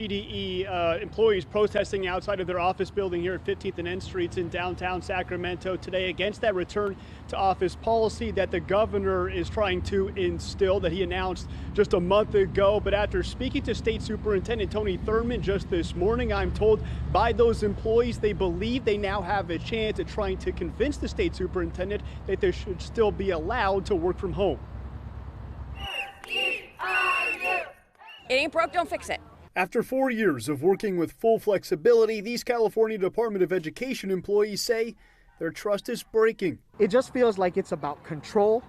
CDE employees protesting outside of their office building here at 15th and N Streets in downtown Sacramento today against that return to office policy that the governor is trying to instill, that he announced just a month ago. But after speaking to State Superintendent Tony Thurmond just this morning, I'm told by those employees they believe they now have a chance at trying to convince the state superintendent that they should still be allowed to work from home. It ain't broke, don't fix it. After 4 years of working with full flexibility, these California Department of Education employees say their trust is breaking. It just feels like it's about control,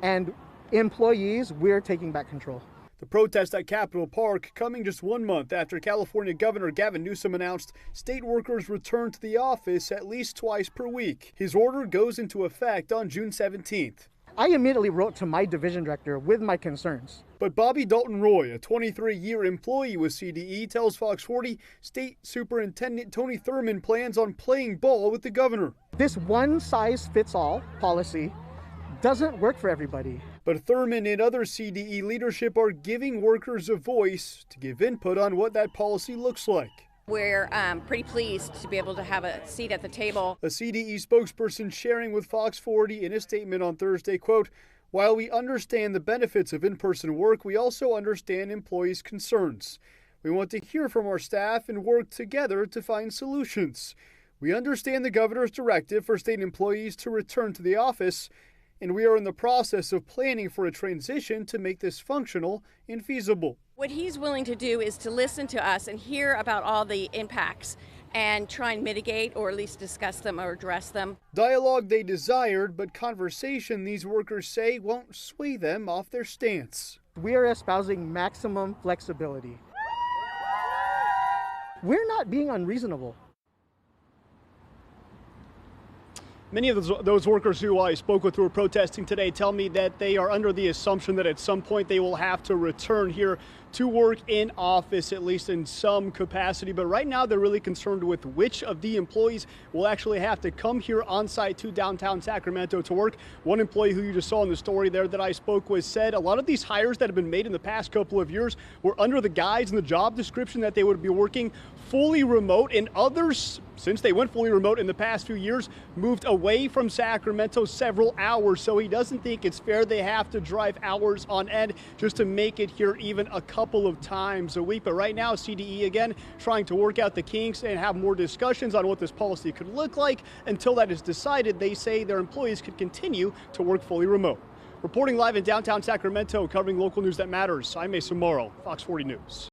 and employees, we're taking back control. The protest at Capitol Park coming just 1 month after California Governor Gavin Newsom announced state workers return to the office at least twice per week. His order goes into effect on June 17th. I immediately wrote to my division director with my concerns. But Bobby Dalton Roy, a 23-year employee with CDE, tells Fox 40 State Superintendent Tony Thurmond plans on playing ball with the governor. This one-size-fits-all policy doesn't work for everybody. But Thurmond and other CDE leadership are giving workers a voice to give input on what that policy looks like. We're pretty pleased to be able to have a seat at the table. A CDE spokesperson sharing with Fox 40 in a statement on Thursday, quote, "While we understand the benefits of in-person work, we also understand employees' concerns. We want to hear from our staff and work together to find solutions. We understand the governor's directive for state employees to return to the office, and we are in the process of planning for a transition to make this functional and feasible." What he's willing to do is to listen to us and hear about all the impacts and try and mitigate or at least discuss them or address them. Dialogue they desired, but conversation, these workers say, won't sway them off their stance. We are espousing maximum flexibility. We're not being unreasonable. Many of those workers who I spoke with who are protesting today tell me that they are under the assumption that at some point they will have to return here to work in office, at least in some capacity. But right now they're really concerned with which of the employees will actually have to come here on site to downtown Sacramento to work. One employee who you just saw in the story there that I spoke with said a lot of these hires that have been made in the past couple of years were under the guise in the job description that they would be working fully remote, and others, since they went fully remote in the past few years, moved away from Sacramento several hours. So he doesn't think it's fair they have to drive hours on end just to make it here even a couple of times a week. But right now, CDE again trying to work out the kinks and have more discussions on what this policy could look like. Until that is decided, they say their employees could continue to work fully remote. Reporting live in downtown Sacramento, covering local news that matters, I'm Mason Morrow, Fox 40 News.